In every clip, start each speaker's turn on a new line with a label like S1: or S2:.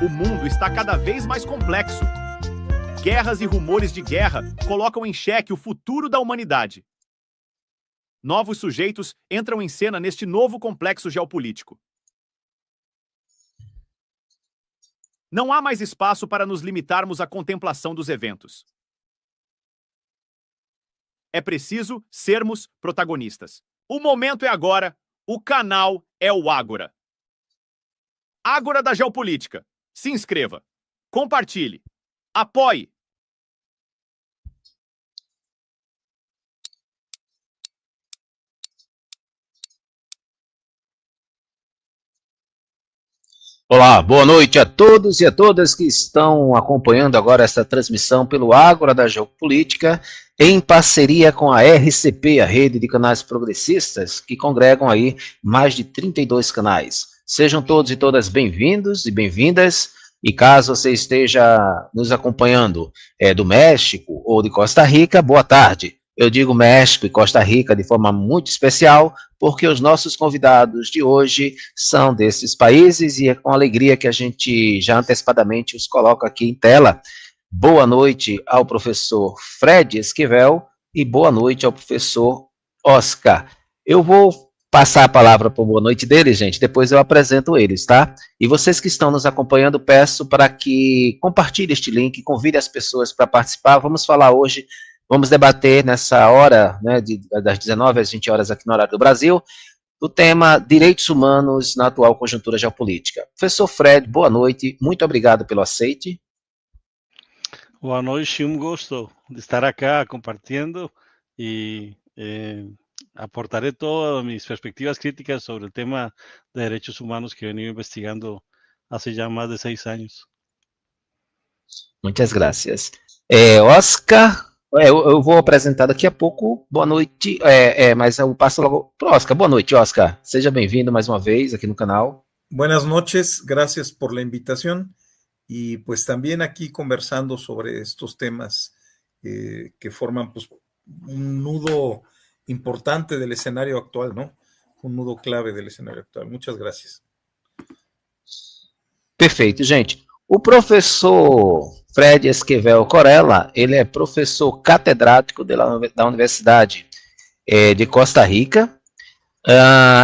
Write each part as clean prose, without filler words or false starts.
S1: O mundo está cada vez mais complexo. Guerras e rumores de guerra colocam em xeque o futuro da humanidade. Novos sujeitos entram em cena neste novo complexo geopolítico. Não há mais espaço para nos limitarmos à contemplação dos eventos. É preciso sermos protagonistas. O momento é agora, o canal é o Ágora. Ágora da Geopolítica. Se inscreva, compartilhe, apoie.
S2: Olá, boa noite a todos e a todas que estão acompanhando agora essa transmissão pelo Ágora da Geopolítica, em parceria com a RCP, a rede de canais progressistas, que congregam aí mais de 32 canais. Sejam todos e todas bem-vindos e bem-vindas, e caso você esteja nos acompanhando do México ou de Costa Rica, boa tarde. Eu digo México e Costa Rica de forma muito especial, porque os nossos convidados de hoje são desses países e é com alegria que a gente já antecipadamente os coloca aqui em tela. Boa noite ao professor Fred Esquivel e boa noite ao professor Oscar. Eu vou passar a palavra para a boa noite deles, gente, depois eu apresento eles, tá? E vocês que estão nos acompanhando, peço para que compartilhem este link, convide as pessoas para participar. Vamos falar hoje, vamos debater nessa hora, né, das 19 às 20 horas aqui no horário do Brasil, o tema Direitos Humanos na atual conjuntura geopolítica. Professor Fred, boa noite, muito obrigado pelo aceite.
S3: Boa noite, um gosto de estar acá compartiendo y aportaré todas mis perspectivas críticas sobre el tema de derechos humanos que he venido investigando hace ya más de 6 años.
S2: Muitas gracias. Oscar, eu vou apresentar daqui a pouco. Boa noite, mas eu passo logo para o Oscar. Boa noite, Oscar. Seja bem-vindo mais uma vez aqui no canal.
S4: Buenas noches, gracias por la invitación. Y pues también aquí conversando sobre estos temas que forman pues, un nudo importante del escenario actual, ¿no? Un nudo clave del escenario actual. Muchas gracias.
S2: Perfeito, gente. O professor Fred Esquivel Corella, ele é professor catedrático da Universidade de Costa Rica.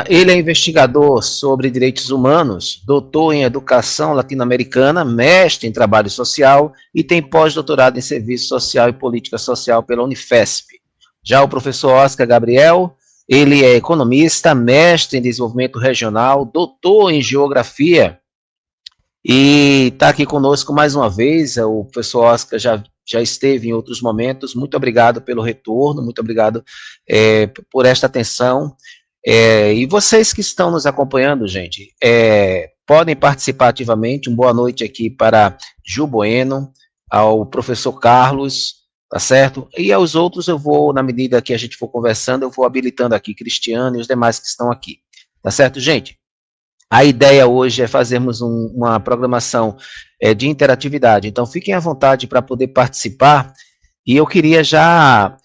S2: Ele é investigador sobre direitos humanos, doutor em educação latino-americana, mestre em trabalho social e tem pós-doutorado em serviço social e política social pela Unifesp. Já o professor Oscar Gabriel, ele é economista, mestre em desenvolvimento regional, doutor em geografia e está aqui conosco mais uma vez. O professor Oscar já esteve em outros momentos. Muito obrigado pelo retorno, muito obrigado por esta atenção. E vocês que estão nos acompanhando, gente, podem participar ativamente. Boa noite aqui para Ju Bueno, ao professor Carlos, tá certo? E aos outros eu vou, na medida que a gente for conversando, eu vou habilitando aqui Cristiano e os demais que estão aqui, tá certo, gente? A ideia hoje é fazermos uma programação de interatividade, então fiquem à vontade para poder participar, e eu queria já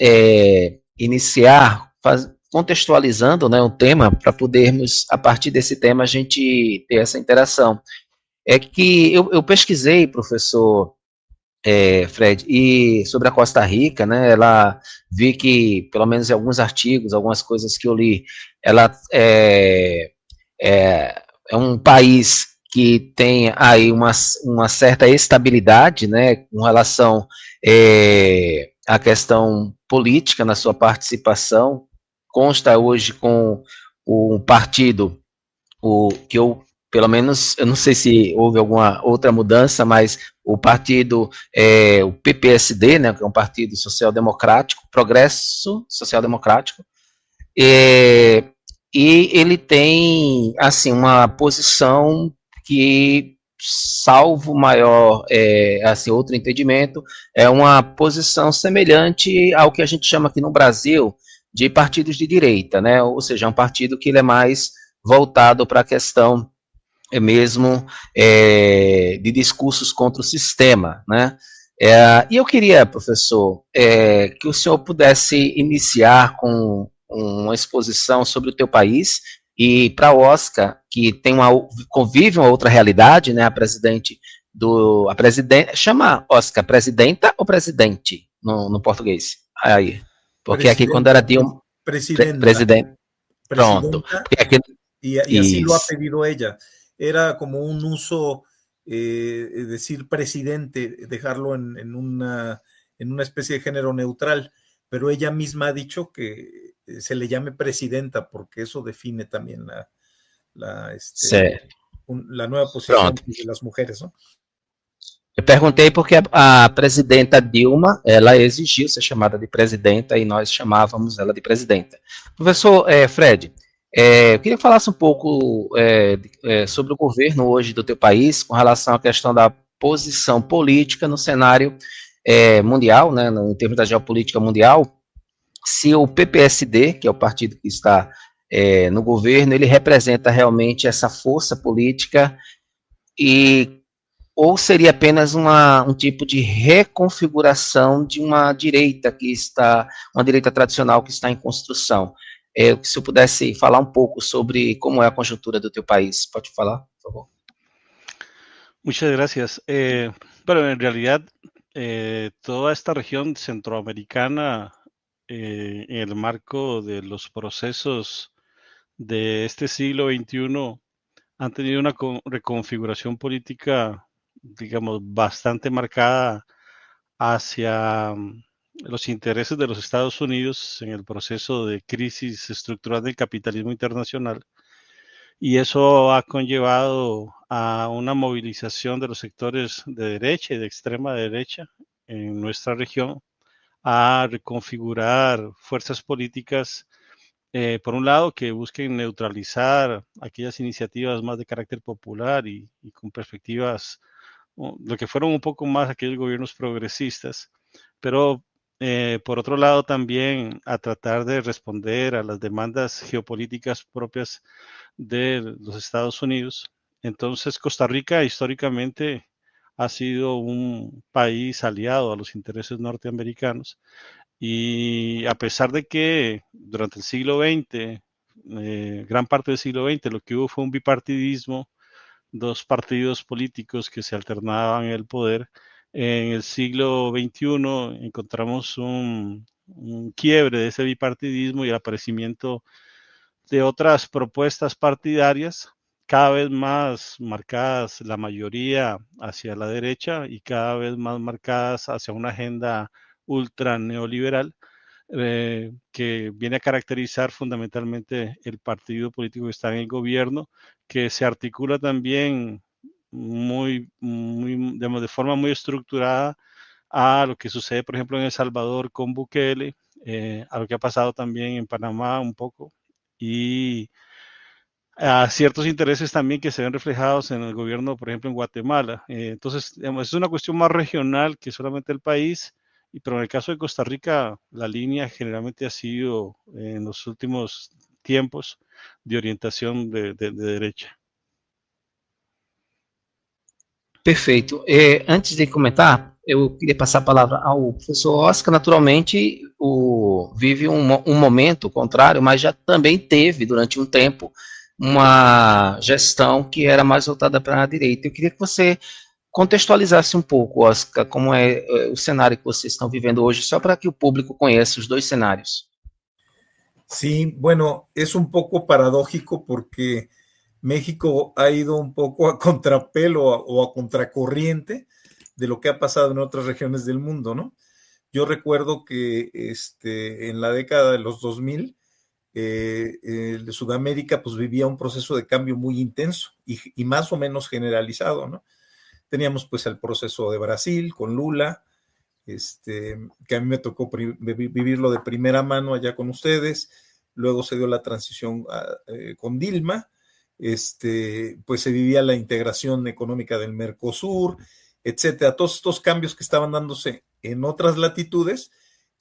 S2: iniciar contextualizando, né, um tema, para podermos, a partir desse tema, a gente ter essa interação. É que eu pesquisei, professor Fred, e sobre a Costa Rica, né, vi que, pelo menos em alguns artigos, algumas coisas que eu li, ela é um país que tem aí uma certa estabilidade, né, com relação à questão política na sua participação. Consta hoje com um partido, que pelo menos, eu não sei se houve alguma outra mudança, mas o partido, o PPSD, né, que é um partido social-democrático, Progresso Social-Democrático, e ele tem, assim, uma posição que, salvo maior, assim, outro entendimento, é uma posição semelhante ao que a gente chama aqui no Brasil de partidos de direita, né? Ou seja, um partido que ele é mais voltado para a questão mesmo de discursos contra o sistema, né? E eu queria, professor, que o senhor pudesse iniciar com uma exposição sobre o teu país, e para o Oscar, que convive uma outra realidade, né? A presidente a presidente, chama, Oscar, presidenta ou presidente no português? Aí, porque aqui quando era Dilma,
S4: Presidenta.
S2: presidente, pronto.
S4: Presidenta,
S2: Porque aqui,
S4: y así lo ha
S2: isso,
S4: pedido ella. Era como un uso, decir presidente, dejarlo en una especie de género neutral, pero ella misma ha dicho que se le llame presidenta porque eso define también
S2: certo,
S4: la nueva posición
S2: pronto.
S4: de las mujeres, ¿no?
S2: Eu perguntei porque a presidenta Dilma, ela exigiu ser chamada de presidenta e nós chamávamos ela de presidenta. Professor Fred, eu queria que falasse um pouco sobre o governo hoje do teu país com relação à questão da posição política no cenário mundial, né, em termos da geopolítica mundial, se o PPSD, que é o partido que está no governo, ele representa realmente essa força política ou seria apenas um tipo de reconfiguração de uma direita uma direita tradicional que está em construção. Se eu pudesse falar um pouco sobre como é a conjuntura do teu país, pode falar, por favor?
S3: Muchas gracias. Bueno, en realidad, toda esta región centroamericana, en el marco de los procesos de este siglo XXI, han tenido una reconfiguración política, digamos, bastante marcada hacia los intereses de los Estados Unidos en el proceso de crisis estructural del capitalismo internacional. Y eso ha conllevado a una movilización de los sectores de derecha y de extrema derecha en nuestra región a reconfigurar fuerzas políticas, por un lado, que busquen neutralizar aquellas iniciativas más de carácter popular y con perspectivas, lo que fueron un poco más aquellos gobiernos progresistas, pero por otro lado también a tratar de responder a las demandas geopolíticas propias de los Estados Unidos. Entonces, Costa Rica históricamente ha sido un país aliado a los intereses norteamericanos y a pesar de que durante el siglo XX, gran parte del siglo XX, lo que hubo fue un bipartidismo, dos partidos políticos que se alternaban en el poder. En el siglo XXI encontramos un quiebre de ese bipartidismo y el aparecimiento de otras propuestas partidarias cada vez más marcadas, la mayoría hacia la derecha y cada vez más marcadas hacia una agenda ultra neoliberal, que viene a caracterizar fundamentalmente el partido político que está en el gobierno, que se articula también digamos, de forma muy estructurada a lo que sucede, por ejemplo, en El Salvador con Bukele, a lo que ha pasado también en Panamá un poco, y a ciertos intereses también que se ven reflejados en el gobierno, por ejemplo, en Guatemala. Entonces, digamos, es una cuestión más regional que solamente el país, pero en el caso de Costa Rica, la línea generalmente ha sido, en los últimos tiempos, de orientación de derecha.
S2: Perfeito. Antes de comentar, eu queria passar a palavra ao professor Oscar. Naturalmente, vive um momento contrário, mas já também teve, durante um tempo, uma gestão que era mais voltada para a direita. Eu queria que você contextualizasse um pouco, Oscar, como é o cenário que vocês estão vivendo hoje, só para que o público conheça os dois cenários.
S4: Sí, bueno, es un poco paradójico porque México ha ido un poco a contrapelo o a contracorriente de lo que ha pasado en otras regiones del mundo, ¿no? Yo recuerdo que en la década de los 2000, Sudamérica pues vivía un proceso de cambio muy intenso y más o menos generalizado, ¿no? Teníamos pues el proceso de Brasil con Lula, que a mí me tocó vivirlo de primera mano allá con ustedes. Luego se dio la transición con Dilma, pues se vivía la integración económica del Mercosur, etcétera. Todos estos cambios que estaban dándose en otras latitudes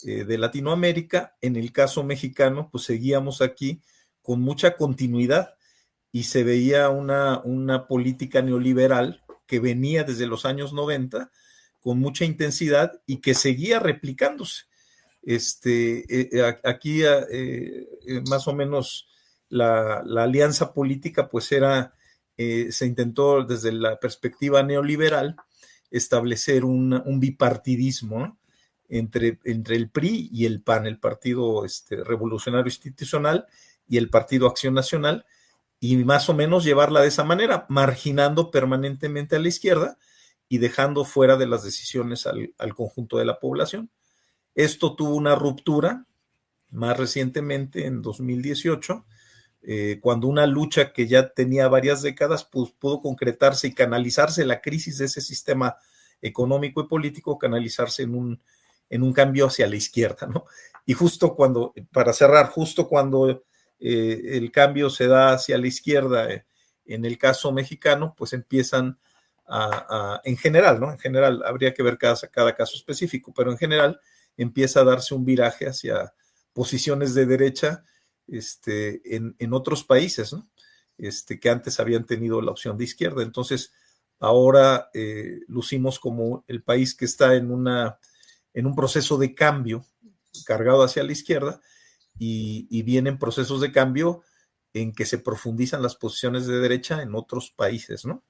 S4: de Latinoamérica, en el caso mexicano, pues seguíamos aquí con mucha continuidad y se veía una política neoliberal que venía desde los años 90 con mucha intensidad y que seguía replicándose. Aquí más o menos la alianza política pues era se intentó desde la perspectiva neoliberal establecer un bipartidismo, ¿no? entre el PRI y el PAN, el Partido Revolucionario Institucional y el Partido Acción Nacional, y más o menos llevarla de esa manera, marginando permanentemente a la izquierda y dejando fuera de las decisiones al conjunto de la población. Esto tuvo una ruptura más recientemente, en 2018, cuando una lucha que ya tenía varias décadas pues, pudo concretarse y canalizarse la crisis de ese sistema económico y político, canalizarse en un cambio hacia la izquierda, ¿no? Y justo cuando, para cerrar, justo cuando el cambio se da hacia la izquierda, en el caso mexicano, pues empiezan en general, ¿no? En general, habría que ver cada caso específico, pero en general empieza a darse un viraje hacia posiciones de derecha en otros países, ¿no? Que antes habían tenido la opción de izquierda. Entonces, ahora lucimos como el país que está en un proceso de cambio cargado hacia la izquierda, y vienen procesos de cambio en que se profundizan las posiciones de derecha en outros países, não?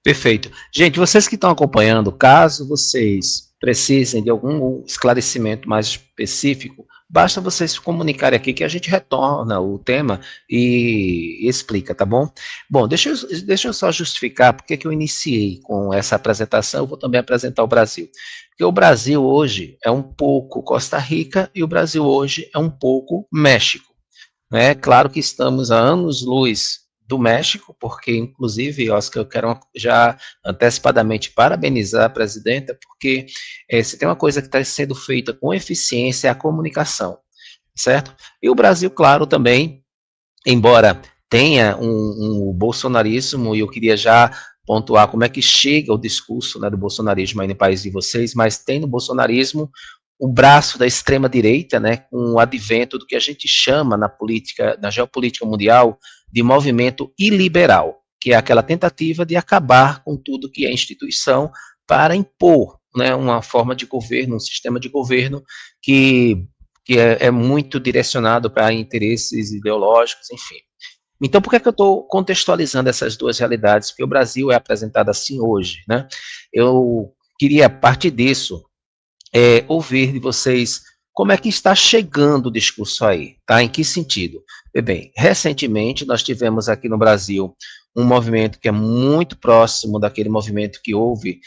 S2: Perfeito. Gente, vocês que estão acompanhando, caso vocês precisem de algum esclarecimento mais específico, basta vocês se comunicarem aqui que a gente retorna o tema e explica, tá bom? Bom, deixa eu só justificar porque que eu iniciei com essa apresentação, eu vou também apresentar o Brasil. Porque o Brasil hoje é um pouco Costa Rica e o Brasil hoje é um pouco México. É claro que estamos a anos-luz do México, porque, inclusive, Oscar, eu quero já antecipadamente parabenizar a presidenta, porque se tem uma coisa que está sendo feita com eficiência é a comunicação, certo? E o Brasil, claro, também, embora tenha um bolsonarismo, e eu queria já pontuar como é que chega o discurso, né, do bolsonarismo aí no país de vocês, mas tem no bolsonarismo o braço da extrema-direita, né, com o advento do que a gente chama na política, na geopolítica mundial, de movimento iliberal, que é aquela tentativa de acabar com tudo que é instituição para impor, né, uma forma de governo, um sistema de governo que é muito direcionado para interesses ideológicos, enfim. Então, por que eu estou contextualizando essas duas realidades? Porque o Brasil é apresentado assim hoje, né? Eu queria, a partir disso, ouvir de vocês como é que está chegando o discurso aí, tá? Em que sentido? Bem, recentemente nós tivemos aqui no Brasil um movimento que é muito próximo daquele movimento que houve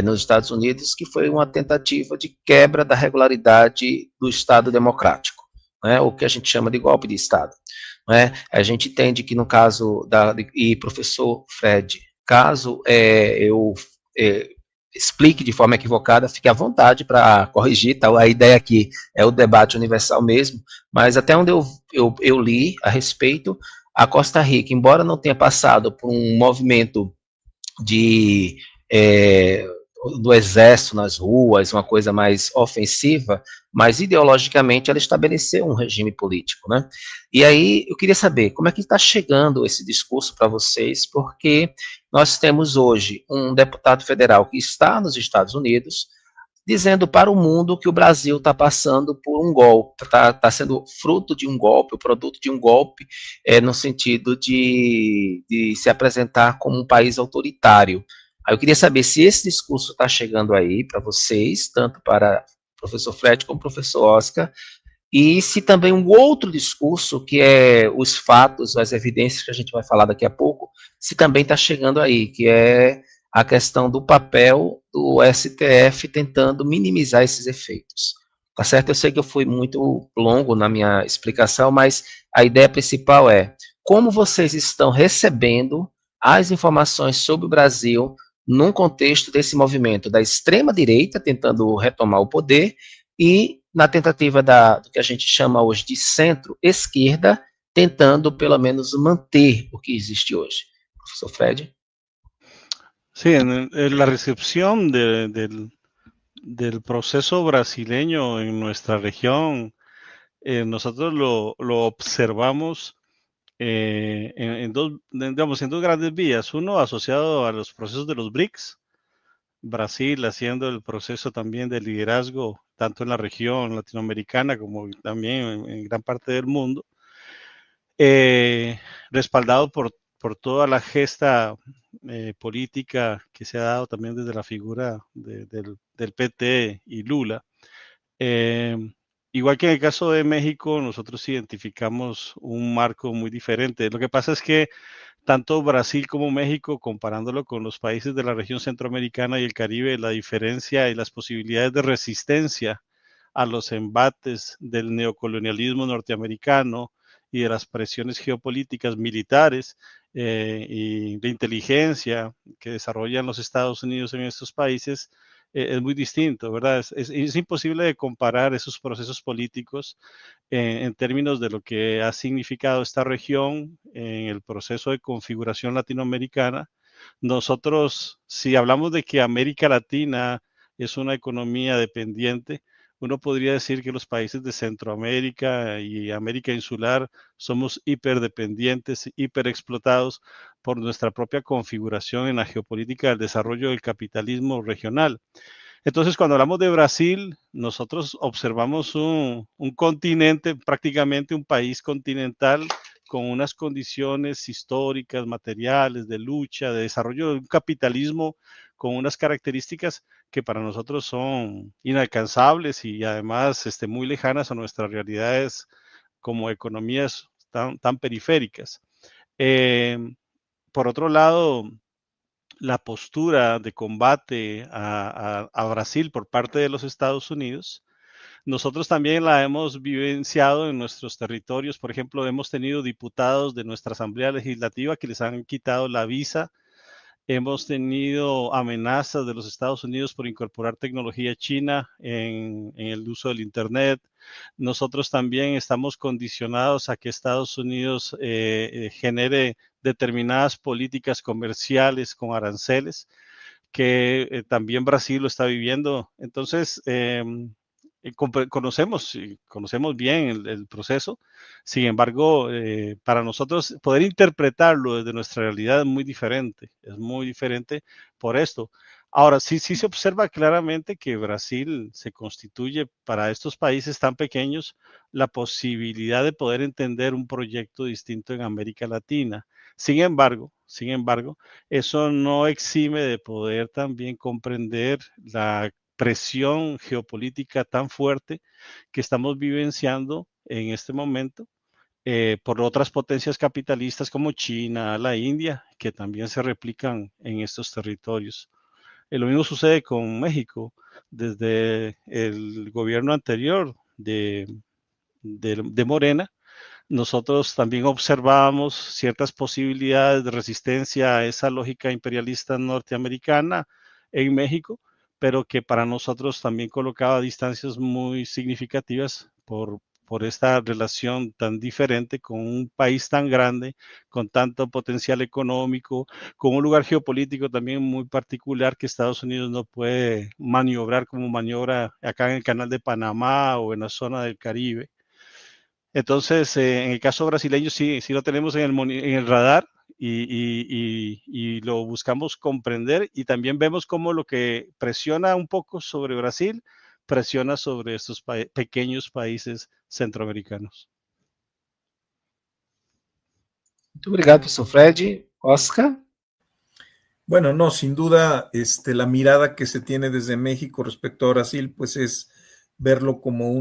S2: nos Estados Unidos, que foi uma tentativa de quebra da regularidade do Estado democrático, né? O que a gente chama de golpe de Estado. Né? A gente entende que no caso e professor Fred, caso eu explique de forma equivocada, fique à vontade para corrigir, tá? A ideia aqui é o debate universal mesmo, mas até onde eu li a respeito, a Costa Rica, embora não tenha passado por um movimento do exército nas ruas, uma coisa mais ofensiva, mas ideologicamente ela estabeleceu um regime político, né? E aí eu queria saber como é que está chegando esse discurso para vocês, porque nós temos hoje um deputado federal que está nos Estados Unidos dizendo para o mundo que o Brasil está passando por um golpe, está sendo fruto de um golpe, o produto de um golpe, no sentido de se apresentar como um país autoritário. Aí eu queria saber se esse discurso está chegando aí para vocês, tanto para o professor Fred como o professor Oscar, e se também um outro discurso, que é os fatos, as evidências que a gente vai falar daqui a pouco, se também está chegando aí, que é a questão do papel do STF tentando minimizar esses efeitos. Tá certo? Eu sei que eu fui muito longo na minha explicação, mas a ideia principal é como vocês estão recebendo as informações sobre o Brasil num contexto desse movimento da extrema-direita tentando retomar o poder e na tentativa do que a gente chama hoje de centro-esquerda, tentando pelo menos manter o que existe hoje. Professor Fred?
S3: Sí, la recepción del proceso brasileño en nuestra región, nosotros lo observamos en dos grandes vías. Uno asociado a los procesos de los BRICS, Brasil haciendo el proceso también de liderazgo, tanto en la región latinoamericana como también en gran parte del mundo. respaldado por toda la gesta política que se ha dado también desde la figura del PT y Lula. Igual que en el caso de México, nosotros identificamos un marco muy diferente. Lo que pasa es que tanto Brasil como México, comparándolo con los países de la región centroamericana y el Caribe, la diferencia y las posibilidades de resistencia a los embates del neocolonialismo norteamericano y de las presiones geopolíticas militares y de inteligencia que desarrollan los Estados Unidos en estos países es muy distinto, ¿verdad? Es imposible de comparar esos procesos políticos en términos de lo que ha significado esta región en el proceso de configuración latinoamericana. Nosotros, si hablamos de que América Latina es una economía dependiente, uno podría decir que los países de Centroamérica y América Insular somos hiperdependientes, hiperexplotados por nuestra propia configuración en la geopolítica del desarrollo del capitalismo regional. Entonces, cuando hablamos de Brasil, nosotros observamos un continente, prácticamente un país continental con unas condiciones históricas, materiales, de lucha, de desarrollo de un capitalismo con unas características que para nosotros son inalcanzables y además muy lejanas a nuestras realidades como economías tan periféricas. Por otro lado, la postura de combate a Brasil por parte de los Estados Unidos, nosotros también la hemos vivenciado en nuestros territorios. Por ejemplo, hemos tenido diputados de nuestra Asamblea Legislativa que les han quitado la visa. Hemos tenido amenazas de los Estados Unidos por incorporar tecnología china en el uso del Internet. Nosotros también estamos condicionados a que Estados Unidos genere determinadas políticas comerciales con aranceles, que también Brasil lo está viviendo. Entonces, conocemos bien el proceso. Sin embargo, para nosotros poder interpretarlo desde nuestra realidad es muy diferente por esto. Ahora, sí se observa claramente que Brasil se constituye para estos países tan pequeños la posibilidad de poder entender un proyecto distinto en América Latina. Sin embargo, eso no exime de poder también comprender la presión geopolítica tan fuerte que estamos vivenciando en este momento por otras potencias capitalistas como China, la India, que también se replican en estos territorios. Lo mismo sucede con México. Desde el gobierno anterior de Morena, nosotros también observábamos ciertas posibilidades de resistencia a esa lógica imperialista norteamericana en México, pero que para nosotros también colocaba distancias muy significativas por esta relación tan diferente con un país tan grande, con tanto potencial económico, con un lugar geopolítico también muy particular que Estados Unidos no puede maniobrar como maniobra acá en el Canal de Panamá o en la zona del Caribe. Entonces, en el caso brasileño sí lo tenemos en el radar y lo buscamos comprender, y también vemos cómo lo que presiona un poco sobre Brasil, presiona sobre estos pequeños países centroamericanos.
S2: Muito obrigado, professor Fred. Oscar?
S4: Bueno, no, sin duda, la mirada que se tiene desde México respecto a Brasil, pues es verlo como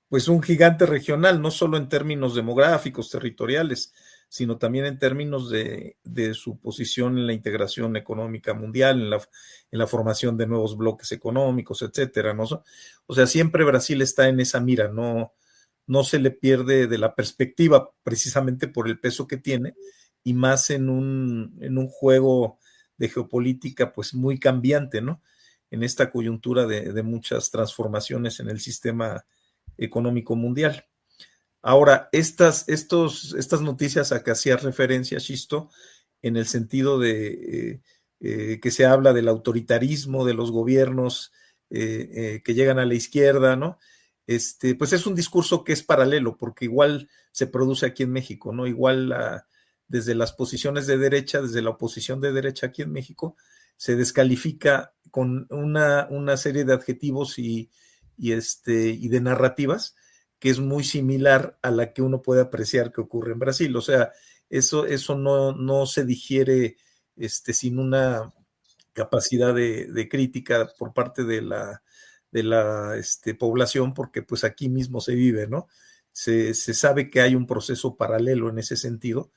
S4: pues un gigante regional, no solo en términos demográficos, territoriales, sino también en términos de su posición en la integración económica mundial, en la formación de nuevos bloques económicos, etcétera, ¿no? O sea, siempre Brasil está en esa mira, no se le pierde de la perspectiva precisamente por el peso que tiene, y más en un juego de geopolítica pues muy cambiante, ¿no? En esta coyuntura de muchas transformaciones en el sistema económico mundial. Ahora, estas noticias a que hacías referencia, Xisto, en el sentido de que se habla del autoritarismo de los gobiernos que llegan a la izquierda, ¿no? Pues es un discurso que es paralelo, porque igual se produce aquí en México, ¿no? Igual desde las posiciones de derecha, desde la oposición de derecha aquí en México, se descalifica con una serie de adjetivos y de narrativas que es muy similar a la que uno puede apreciar que ocurre en Brasil. O sea, eso no se digiere sin una capacidad de crítica por parte de la población, porque pues aquí mismo se vive, ¿no? Se sabe que hay un proceso paralelo en ese sentido,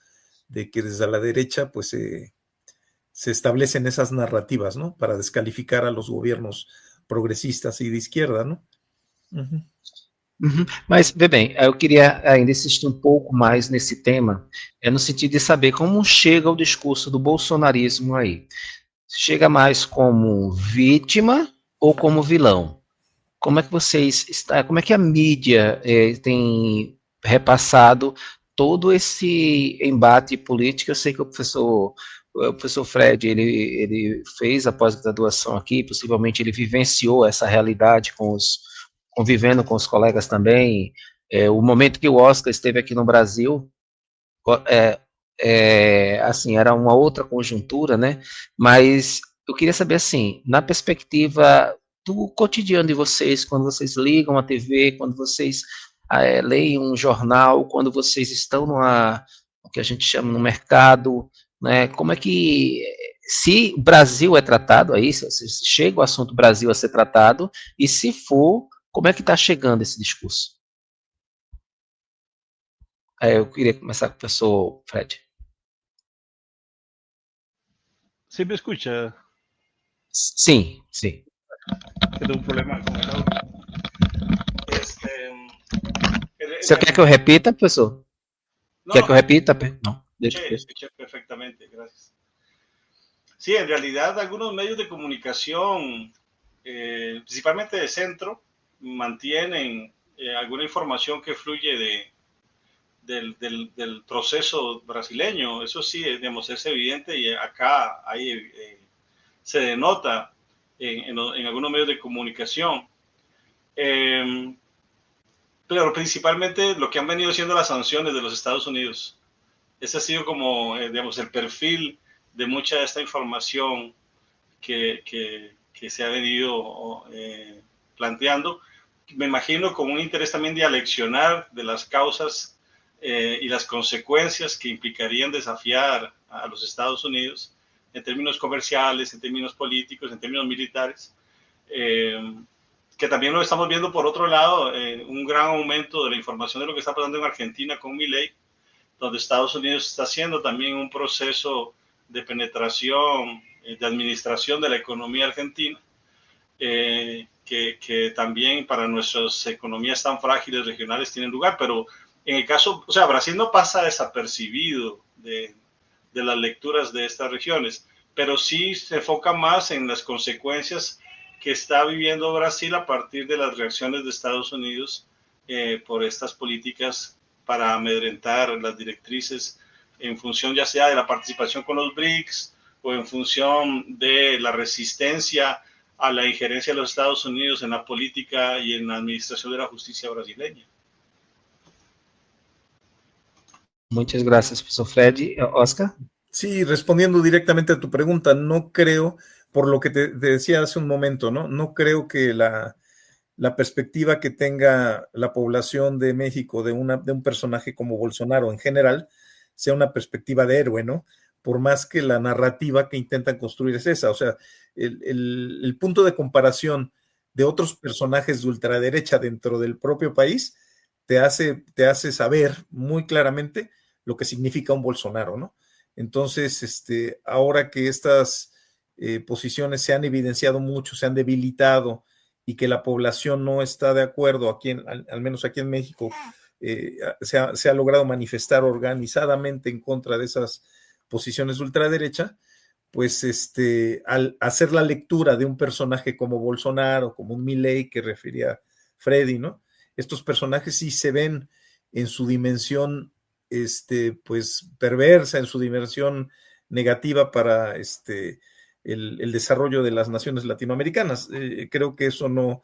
S4: de que desde la derecha pues se establecen esas narrativas, ¿no? Para descalificar a los gobiernos progressistas e de esquerda, não? Uhum.
S2: Mas, vê bem, eu queria ainda insistir um pouco mais nesse tema, no sentido de saber como chega o discurso do bolsonarismo aí. Chega mais como vítima ou como vilão? Como é que como é que a mídia tem repassado todo esse embate político? Eu sei que o professor Fred, ele fez a pós-graduação aqui, possivelmente ele vivenciou essa realidade convivendo com os colegas também. O momento que o Oscar esteve aqui no Brasil, assim, era uma outra conjuntura, né? Mas eu queria saber, assim, na perspectiva do cotidiano de vocês, quando vocês ligam a TV, quando vocês leem um jornal, quando vocês estão o que a gente chama no mercado, né? Como é que, se o Brasil é tratado aí, se chega o assunto Brasil a ser tratado, e se for, como é que está chegando esse discurso? Eu queria começar com o professor Fred.
S3: ¿Sí me escucha?
S2: Sim, sim.
S3: Tengo un problema con el audio.
S2: Você quer que eu repita, professor?
S3: No,
S2: ¿Quer que eu repita? No,
S3: escuché perfectamente, gracias. Sí, en realidad algunos medios de comunicación, principalmente de centro, mantienen alguna información que fluye del proceso brasileño. Eso sí, digamos, es evidente y acá ahí, se denota en algunos medios de comunicación. Pero principalmente lo que han venido siendo las sanciones de los Estados Unidos. Ese ha sido como, digamos, el perfil de mucha de esta información que se ha venido planteando. Me imagino con un interés también de aleccionar de las causas y las consecuencias que implicarían desafiar a los Estados Unidos en términos comerciales, en términos políticos, en términos militares. Que también lo estamos viendo por otro lado, un gran aumento de la información de lo que está pasando en Argentina con Milei, donde Estados Unidos está haciendo también un proceso de penetración, de administración de la economía argentina, que también para nuestras economías tan frágiles regionales tienen lugar, pero en el caso, o sea, Brasil no pasa desapercibido de las lecturas de estas regiones, pero sí se enfoca más en las consecuencias que está viviendo Brasil a partir de las reacciones de Estados Unidos por estas políticas para amedrentar las directrices en función ya sea de la participación con los BRICS o en función de la resistencia a la injerencia de los Estados Unidos en la política y en la administración de la justicia brasileña.
S2: Muchas gracias, profesor Fred. Oscar.
S4: Sí, respondiendo directamente a tu pregunta, no creo, por lo que te decía hace un momento, no creo que la perspectiva que tenga la población de México de un personaje como Bolsonaro en general sea una perspectiva de héroe, ¿no? Por más que la narrativa que intentan construir es esa. O sea, el punto de comparación de otros personajes de ultraderecha dentro del propio país te hace saber muy claramente lo que significa un Bolsonaro, ¿no? Entonces, ahora que estas posiciones se han evidenciado mucho, se han debilitado y que la población no está de acuerdo, al menos aquí en México, se ha logrado manifestar organizadamente en contra de esas posiciones de ultraderecha, pues al hacer la lectura de un personaje como Bolsonaro, como un Milei que refería Freddy, ¿no? Estos personajes sí se ven en su dimensión pues perversa, en su dimensión negativa para el desarrollo de las naciones latinoamericanas. Creo que eso no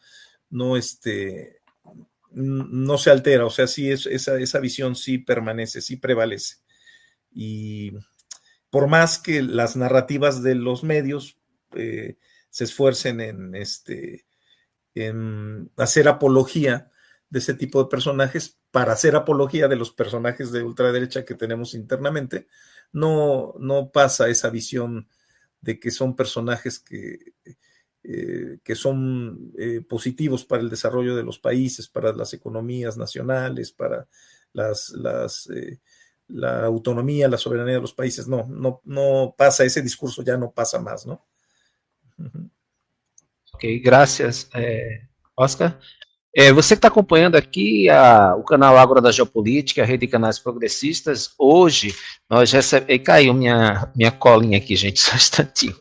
S4: se altera, o sea, sí esa visión sí permanece, sí prevalece. Y por más que las narrativas de los medios se esfuercen en hacer apología de ese tipo de personajes para hacer apología de los personajes de ultraderecha que tenemos internamente, no pasa esa visión de que son personajes que son positivos para el desarrollo de los países, para las economías nacionales, para la autonomía, la soberanía de los países. No pasa, ese discurso ya no pasa más, ¿no?
S2: Ok, graças, Oscar. Você que está acompanhando aqui o canal Ágora da Geopolítica, a rede de canais progressistas. Hoje nós recebemos. Caiu minha colinha aqui, gente, só um instantinho.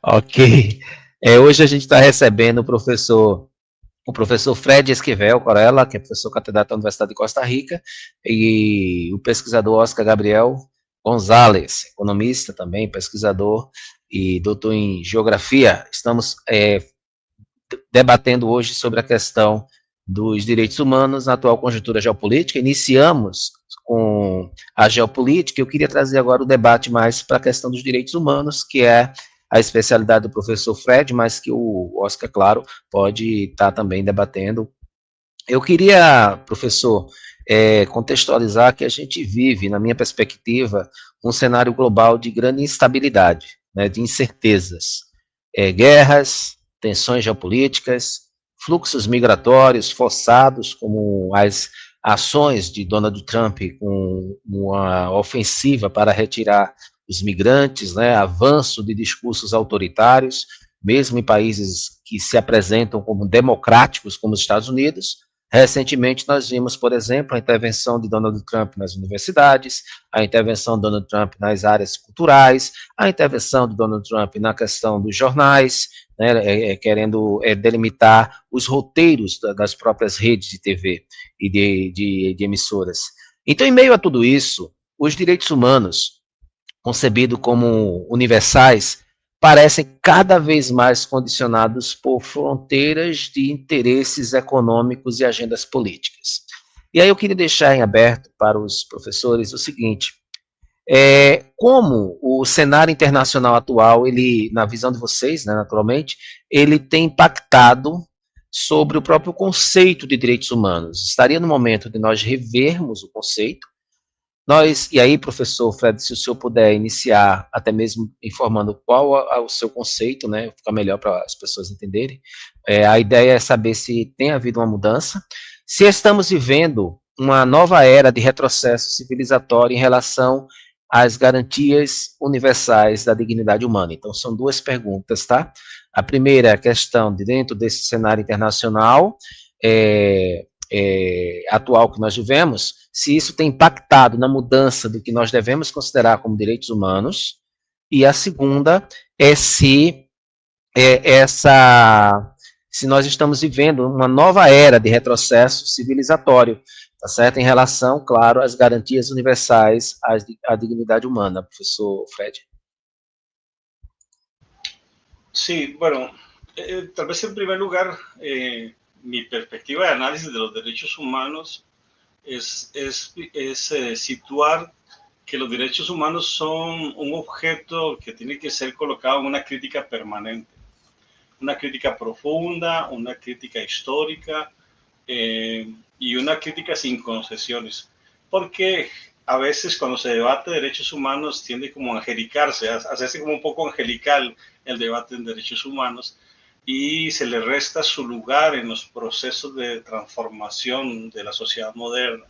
S2: Ok. Hoje a gente está recebendo o professor Fred Esquivel Corella, que é professor catedrático da Universidade de Costa Rica, e o pesquisador Oscar Gabriel Gonzalez, economista também, pesquisador e doutor em geografia. Estamos debatendo hoje sobre a questão dos direitos humanos na atual conjuntura geopolítica. Iniciamos com a geopolítica. Eu queria trazer agora o debate mais para a questão dos direitos humanos, que é a especialidade do professor Fred, mas que o Oscar, claro, pode estar também debatendo. Eu queria, professor, contextualizar que a gente vive, na minha perspectiva, um cenário global de grande instabilidade, né, de incertezas, guerras, tensões geopolíticas, fluxos migratórios forçados, como as ações de Donald Trump com uma ofensiva para retirar os migrantes, né, avanço de discursos autoritários, mesmo em países que se apresentam como democráticos, como os Estados Unidos. Recentemente, nós vimos, por exemplo, a intervenção de Donald Trump nas universidades, a intervenção de Donald Trump nas áreas culturais, a intervenção de Donald Trump na questão dos jornais, né, querendo delimitar os roteiros das próprias redes de TV e de emissoras. Então, em meio a tudo isso, os direitos humanos, concebidos como universais, parecem cada vez mais condicionados por fronteiras de interesses econômicos e agendas políticas. E aí eu queria deixar em aberto para os professores o seguinte: como o cenário internacional atual, ele, na visão de vocês, né, naturalmente, ele tem impactado sobre o próprio conceito de direitos humanos? Estaria no momento de nós revermos o conceito. E aí, professor Fred, se o senhor puder iniciar, até mesmo informando qual é o seu conceito, né, fica melhor para as pessoas entenderem. A ideia é saber se tem havido uma mudança, se estamos vivendo uma nova era de retrocesso civilizatório em relação às garantias universais da dignidade humana. Então, são duas perguntas, tá? A primeira é a questão de dentro desse cenário internacional, atual que nós vivemos, se isso tem impactado na mudança do que nós devemos considerar como direitos humanos, e a segunda é se nós estamos vivendo uma nova era de retrocesso civilizatório, tá certo? Em relação, claro, às garantias universais à dignidade humana. Professor Fred.
S3: Sí, bueno, tal vez en primer lugar, mi perspectiva de análisis de los derechos humanos es situar que los derechos humanos son un objeto que tiene que ser colocado en una crítica permanente, una crítica profunda, una crítica histórica y una crítica sin concesiones, porque a veces cuando se debate derechos humanos tiende como a angelicarse, a hacerse como un poco angelical el debate en derechos humanos, y se le resta su lugar en los procesos de transformación de la sociedad moderna.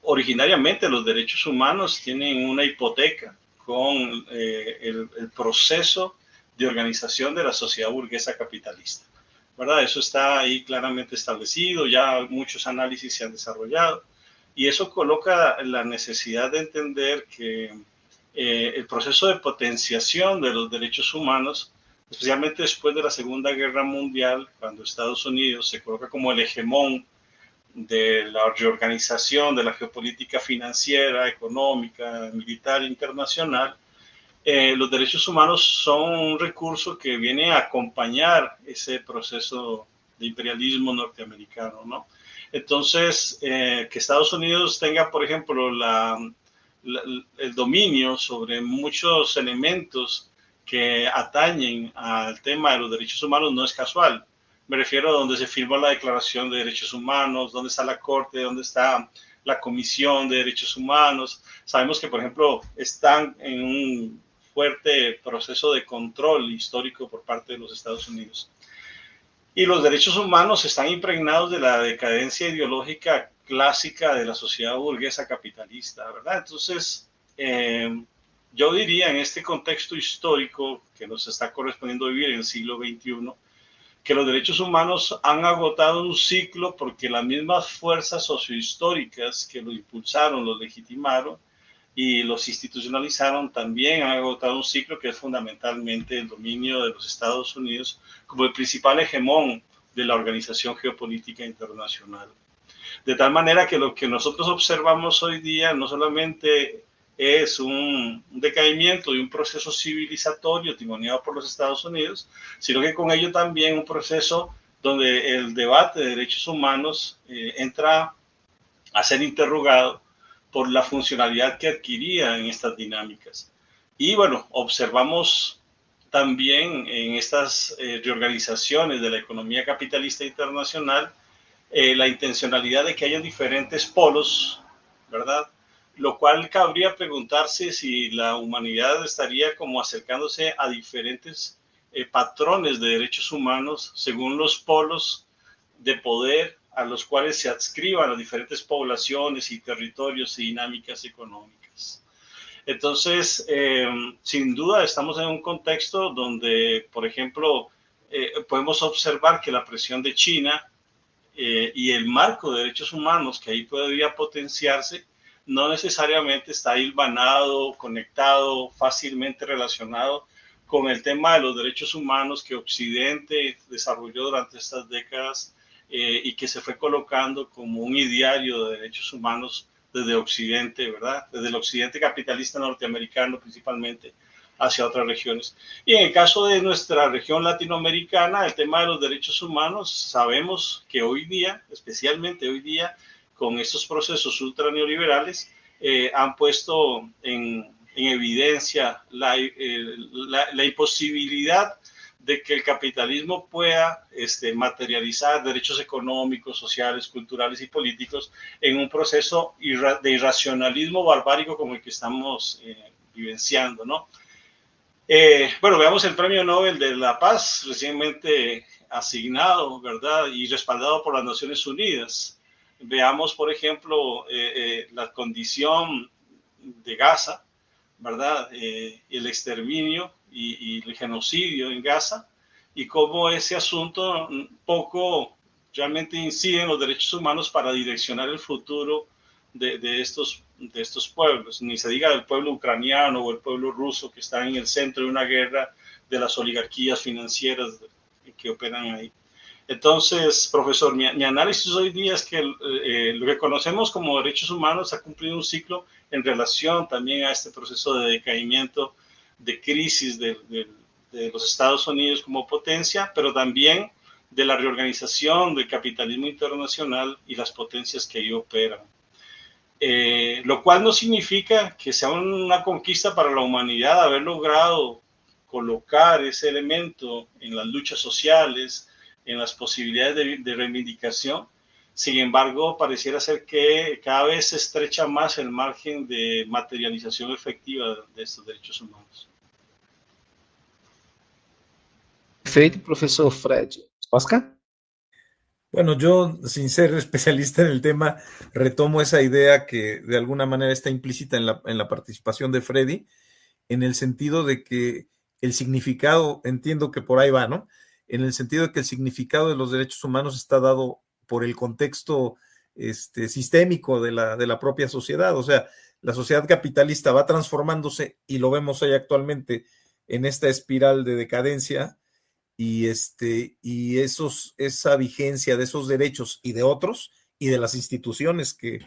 S3: Originariamente los derechos humanos tienen una hipoteca con el proceso de organización de la sociedad burguesa capitalista, ¿verdad? Eso está ahí claramente establecido, ya muchos análisis se han desarrollado, y eso coloca la necesidad de entender que el proceso de potenciación de los derechos humanos, especialmente después de la Segunda Guerra Mundial, cuando Estados Unidos se coloca como el hegemón de la reorganización de la geopolítica financiera, económica, militar internacional, los derechos humanos son un recurso que viene a acompañar ese proceso de imperialismo norteamericano, ¿no? Entonces, que Estados Unidos tenga, por ejemplo, el dominio sobre muchos elementos que atañen al tema de los derechos humanos no es casual. Me refiero a donde se firma la Declaración de Derechos Humanos, dónde está la Corte, dónde está la Comisión de Derechos Humanos. Sabemos que, por ejemplo, están en un fuerte proceso de control histórico por parte de los Estados Unidos. Y los derechos humanos están impregnados de la decadencia ideológica clásica de la sociedad burguesa capitalista, ¿verdad? Entonces, yo diría en este contexto histórico que nos está correspondiendo vivir en el siglo XXI, que los derechos humanos han agotado un ciclo porque las mismas fuerzas sociohistóricas que lo impulsaron, lo legitimaron y los institucionalizaron también han agotado un ciclo que es fundamentalmente el dominio de los Estados Unidos como el principal hegemón de la organización geopolítica internacional. De tal manera que lo que nosotros observamos hoy día no solamente es un decaimiento y un proceso civilizatorio timoniado por los Estados Unidos, sino que con ello también un proceso donde el debate de derechos humanos entra a ser interrogado por la funcionalidad que adquiría en estas dinámicas. Y bueno, observamos también en estas reorganizaciones de la economía capitalista internacional la intencionalidad de que haya diferentes polos, ¿verdad? Lo cual cabría preguntarse si la humanidad estaría como acercándose a diferentes patrones de derechos humanos según los polos de poder a los cuales se adscriban las diferentes poblaciones y territorios y dinámicas económicas. Entonces, sin duda estamos en un contexto donde, por ejemplo, podemos observar que la presión de China y el marco de derechos humanos que ahí podría potenciarse no necesariamente está hilvanado, conectado, fácilmente relacionado con el tema de los derechos humanos que Occidente desarrolló durante estas décadas y que se fue colocando como un ideario de derechos humanos desde Occidente, ¿verdad? Desde el Occidente capitalista norteamericano principalmente hacia otras regiones. Y en el caso de nuestra región latinoamericana, el tema de los derechos humanos, sabemos que hoy día, especialmente hoy día, con estos procesos ultra neoliberales, han puesto en evidencia la imposibilidad de que el capitalismo pueda materializar derechos económicos, sociales, culturales y políticos en un proceso de irracionalismo barbárico como el que estamos vivenciando, ¿no? Bueno, veamos el Premio Nobel de la Paz recientemente asignado, ¿verdad? Y respaldado por las Naciones Unidas. Veamos, por ejemplo, la condición de Gaza, ¿verdad? El exterminio y el genocidio en Gaza y cómo ese asunto poco realmente incide en los derechos humanos para direccionar el futuro de estos pueblos. Ni se diga del pueblo ucraniano o el pueblo ruso que está en el centro de una guerra de las oligarquías financieras que operan ahí. Entonces, profesor, mi análisis hoy día es que lo que conocemos como derechos humanos ha cumplido un ciclo en relación también a este proceso de decaimiento, de crisis de los Estados Unidos como potencia, pero también de la reorganización del capitalismo internacional y las potencias que ahí operan. Lo cual no significa que sea una conquista para la humanidad haber logrado colocar ese elemento en las luchas sociales, en las posibilidades de reivindicación. Sin embargo, pareciera ser que cada vez se estrecha más el margen de materialización efectiva de estos derechos humanos.
S2: Perfeito, professor Fred. Oscar?
S4: Bueno, yo, sin ser especialista en el tema, retomo esa idea que de alguna manera está implícita en la participación de Freddy, en el sentido de que el significado, entiendo que por ahí va, ¿no? En el sentido de que el significado de los derechos humanos está dado por el contexto sistémico de la propia sociedad. O sea, la sociedad capitalista va transformándose y lo vemos hoy actualmente en esta espiral de decadencia y esa vigencia de esos derechos y de otros y de las instituciones que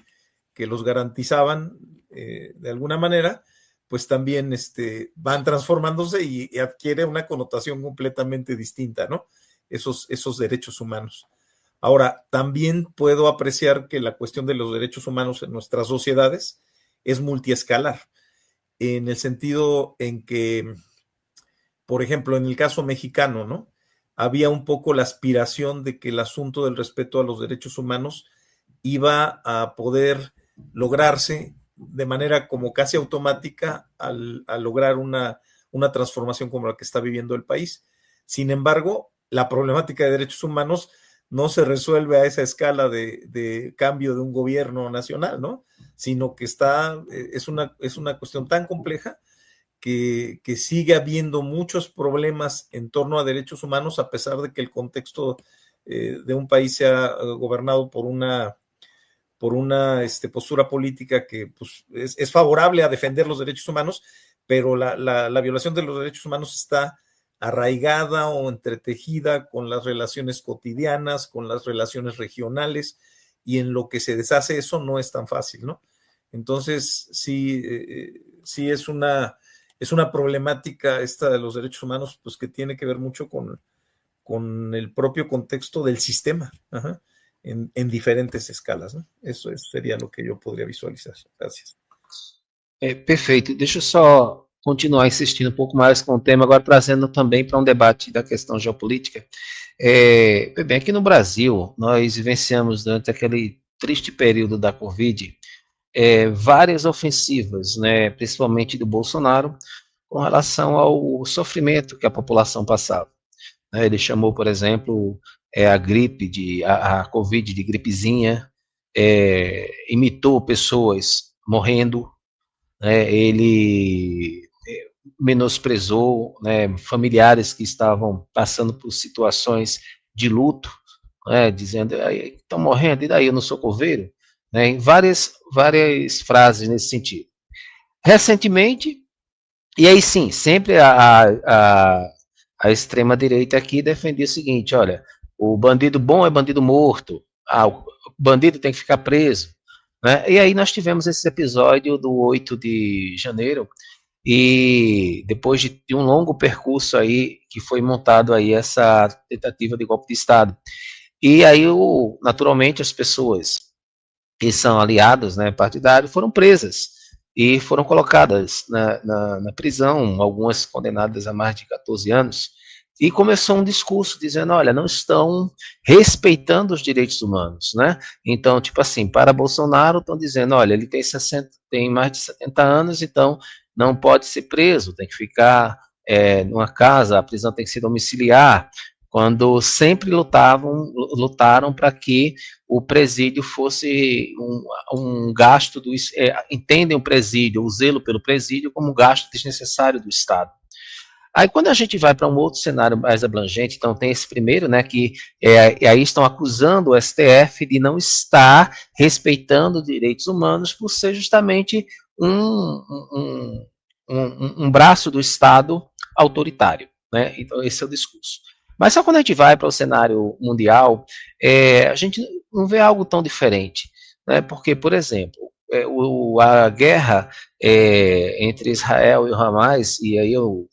S4: los garantizaban de alguna manera, pues también van transformándose y adquiere una connotación completamente distinta, ¿no? Esos derechos humanos. Ahora, también puedo apreciar que la cuestión de los derechos humanos en nuestras sociedades es multiescalar, en el sentido en que, por ejemplo, en el caso mexicano, ¿no? había un poco la aspiración de que el asunto del respeto a los derechos humanos iba a poder lograrse de manera como casi automática al lograr una transformación como la que está viviendo el país. Sin embargo, la problemática de derechos humanos no se resuelve a esa escala de cambio de un gobierno nacional, ¿no? Sino que es una cuestión tan compleja que sigue habiendo muchos problemas en torno a derechos humanos, a pesar de que el contexto de un país sea gobernado por una postura política que pues, es favorable a defender los derechos humanos, pero la violación de los derechos humanos está arraigada o entretejida con las relaciones cotidianas, con las relaciones regionales, y en lo que se deshace eso no es tan fácil, ¿no? Entonces, sí es una problemática esta de los derechos humanos, pues que tiene que ver mucho con el propio contexto del sistema, en diferentes escalas, ¿no? Eso seria o que eu poderia visualizar. Gracias.
S2: Perfeito. Deixa eu só continuar insistindo um pouco mais com o tema, agora trazendo também para um debate da questão geopolítica. Bem, aqui no Brasil, nós vivenciamos durante aquele triste período da Covid, várias ofensivas, né, principalmente do Bolsonaro, com relação ao sofrimento que a população passava. Ele chamou, por exemplo, a gripe, a Covid de gripezinha, imitou pessoas morrendo, ele menosprezou, né, familiares que estavam passando por situações de luto, dizendo, estão morrendo, e daí eu não sou coveiro? Várias frases nesse sentido. Recentemente, e aí sim, sempre a extrema-direita aqui defendia o seguinte, olha, o bandido bom é bandido morto, o bandido tem que ficar preso, né? E aí nós tivemos esse episódio do 8 de janeiro, e depois de um longo percurso aí, que foi montado aí essa tentativa de golpe de Estado. E aí, naturalmente, as pessoas que são aliados, né, partidários, foram presas e foram colocadas na prisão, algumas condenadas a mais de 14 anos, e começou um discurso dizendo, olha, não estão respeitando os direitos humanos, né? Então, tipo assim, para Bolsonaro estão dizendo, olha, ele tem mais de 70 anos, então não pode ser preso, tem que ficar numa casa, a prisão tem que ser domiciliar, quando sempre lutaram para que o presídio fosse um gasto entendem o presídio, o zelo pelo presídio como um gasto desnecessário do Estado. Aí quando a gente vai para um outro cenário mais abrangente, então tem esse primeiro, né, que aí estão acusando o STF de não estar respeitando direitos humanos por ser justamente um braço do Estado autoritário, né? Então esse é o discurso. Mas só quando a gente vai para o cenário mundial, a gente não vê algo tão diferente, né? Porque, por exemplo, a guerra entre Israel e o Hamas, e aí eu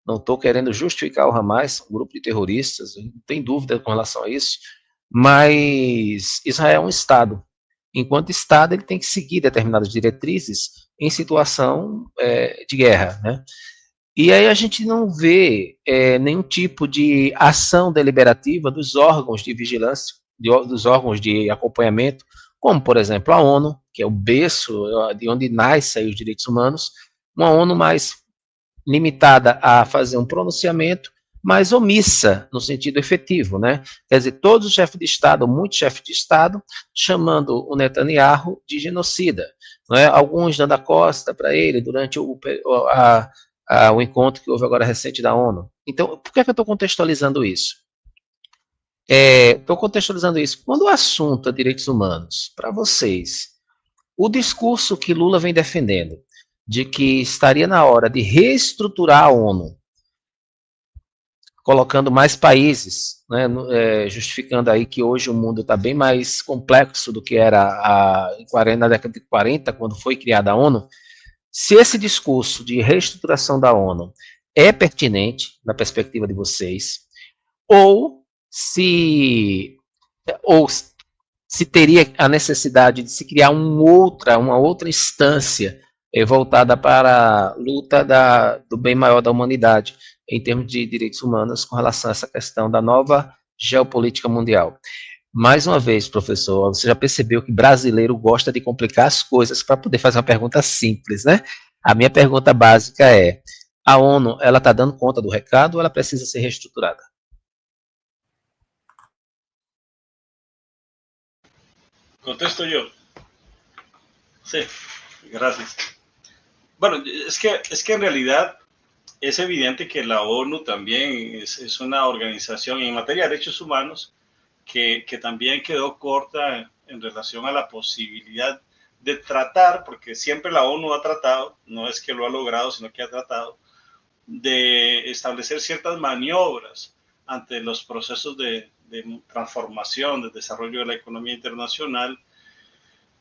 S2: não estou querendo justificar o Hamas, um grupo de terroristas, não tem dúvida com relação a isso, mas Israel é um Estado. Enquanto Estado, ele tem que seguir determinadas diretrizes em situação de guerra, né? E aí a gente não vê nenhum tipo de ação deliberativa dos órgãos de vigilância, dos órgãos de acompanhamento, como, por exemplo, a ONU, que é o berço de onde nascem os direitos humanos, uma ONU mais limitada a fazer um pronunciamento, mas omissa no sentido efetivo, né? Quer dizer, todos os chefes de Estado, muitos chefes de Estado, chamando o Netanyahu de genocida, não é? Alguns dando a costa para ele durante o encontro que houve agora recente da ONU. Então, por que eu estou contextualizando isso? Estou contextualizando isso. Quando o assunto é direitos humanos, para vocês, o discurso que Lula vem defendendo, de que estaria na hora de reestruturar a ONU, colocando mais países, né, justificando aí que hoje o mundo está bem mais complexo do que era na década de 40, quando foi criada a ONU. Se esse discurso de reestruturação da ONU é pertinente, na perspectiva de vocês, ou se teria a necessidade de se criar uma outra instância voltada para a luta do bem maior da humanidade, em termos de direitos humanos com relação a essa questão da nova geopolítica mundial. Mais uma vez, professor, você já percebeu que brasileiro gosta de complicar as coisas para poder fazer uma pergunta simples, né? A minha pergunta básica é: a ONU, ela está dando conta do recado ou ela precisa ser reestruturada?
S3: Contesto yo. Sí, gracias. Bueno, es que en realidad es evidente que la ONU también es una organización en materia de derechos humanos que también quedó corta en relación a la posibilidad de tratar, porque siempre la ONU ha tratado, no es que lo ha logrado, sino que ha tratado de establecer ciertas maniobras ante los procesos de transformación, de desarrollo de la economía internacional.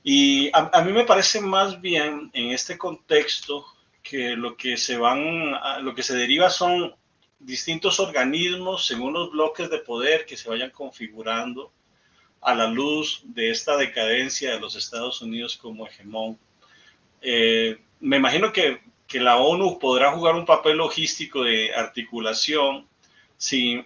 S3: Y a mí me parece más bien en este contexto que lo que se deriva son distintos organismos según los bloques de poder que se vayan configurando a la luz de esta decadencia de los Estados Unidos como hegemón. Me imagino que la ONU podrá jugar un papel logístico de articulación sin.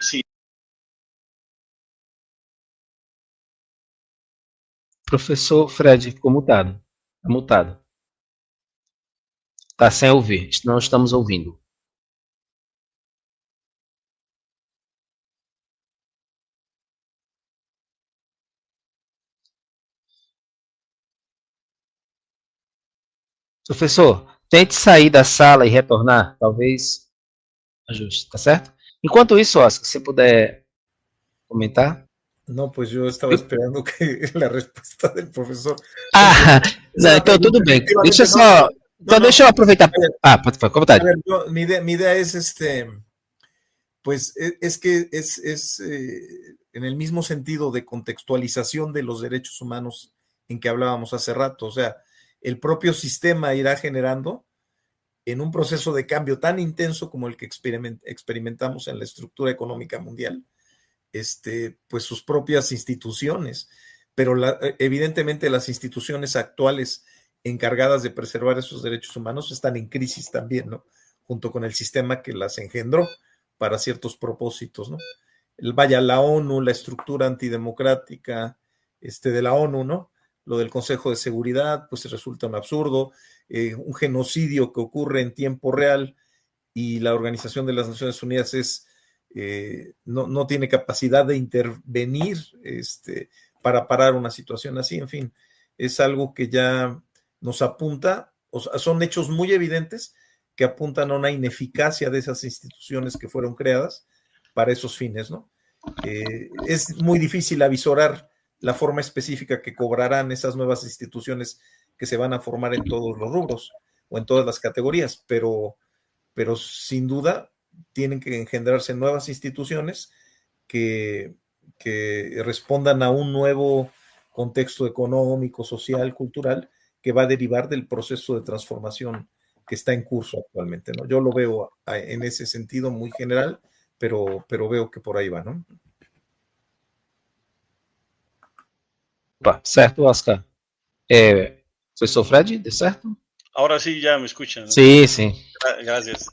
S2: Professor Fred, ficou mutado. Está mutado. Está sem ouvir, não estamos ouvindo. Professor, tente sair da sala e retornar, talvez ajuste, tá certo? Enquanto isso, Oscar, se puder comentar.
S4: No, pues yo estaba esperando que la respuesta del profesor.
S2: Ah, não, então tudo bem. Deixa só. Então deixa eu aproveitar. Pode falar, com vontade.
S4: Mi idea es pues es que es en el mismo sentido de contextualización de los derechos humanos en que hablábamos hace rato. O sea, el propio sistema irá generando en un proceso de cambio tan intenso como el que experimentamos en la estructura económica mundial, pues sus propias instituciones, pero evidentemente las instituciones actuales encargadas de preservar esos derechos humanos están en crisis también, ¿no? Junto con el sistema que las engendró para ciertos propósitos, ¿no? Vaya, la ONU, la estructura antidemocrática de la ONU, ¿no? Lo del Consejo de Seguridad, pues resulta un absurdo, un genocidio que ocurre en tiempo real y la Organización de las Naciones Unidas no tiene capacidad de intervenir para parar una situación así. En fin, es algo que ya nos apunta, o sea, son hechos muy evidentes que apuntan a una ineficacia de esas instituciones que fueron creadas para esos fines, ¿no? Es muy difícil avisorar la forma específica que cobrarán esas nuevas instituciones que se van a formar en todos los rubros o en todas las categorías, pero sin duda tienen que engendrarse nuevas instituciones que respondan a un nuevo contexto económico, social, cultural, que va a derivar del proceso de transformación que está en curso actualmente, ¿no? Yo lo veo en ese sentido muy general, pero veo que por ahí va, ¿no?
S2: Certo, Oscar. Professor Fred, de certo?
S3: Ahora sí, ya me escuchan, ¿no?
S2: Sí, sí.
S3: Gracias.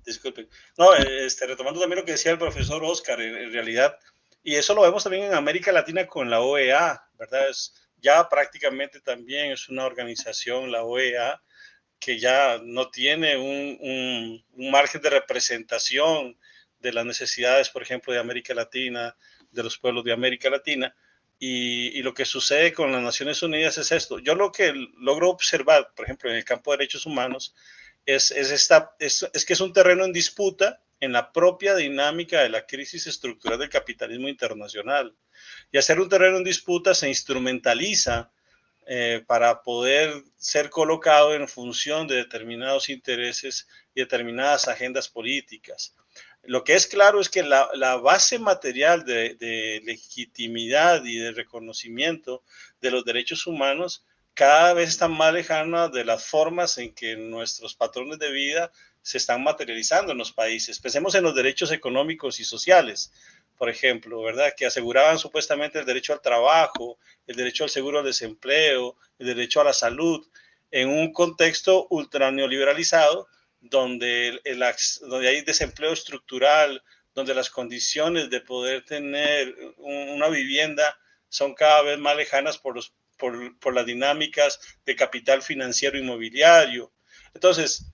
S3: Disculpen. No, retomando también lo que decía el profesor Oscar, en realidad, y eso lo vemos también en América Latina con la OEA, ¿verdad? Ya prácticamente también es una organización, la OEA, que ya no tiene un margen de representación de las necesidades, por ejemplo, de América Latina, de los pueblos de América Latina. Y lo que sucede con las Naciones Unidas es esto. Yo lo que logro observar, por ejemplo, en el campo de derechos humanos, es que es un terreno en disputa en la propia dinámica de la crisis estructural del capitalismo internacional. Y hacer un terreno en disputa se instrumentaliza para poder ser colocado en función de determinados intereses y determinadas agendas políticas. Lo que es claro es que la base material de legitimidad y de reconocimiento de los derechos humanos cada vez está más lejana de las formas en que nuestros patrones de vida se están materializando en los países. Pensemos en los derechos económicos y sociales, por ejemplo, ¿verdad? Que aseguraban supuestamente el derecho al trabajo, el derecho al seguro al desempleo, el derecho a la salud, en un contexto ultra neoliberalizado donde hay desempleo estructural, donde las condiciones de poder tener una vivienda son cada vez más lejanas por las dinámicas de capital financiero inmobiliario. Entonces,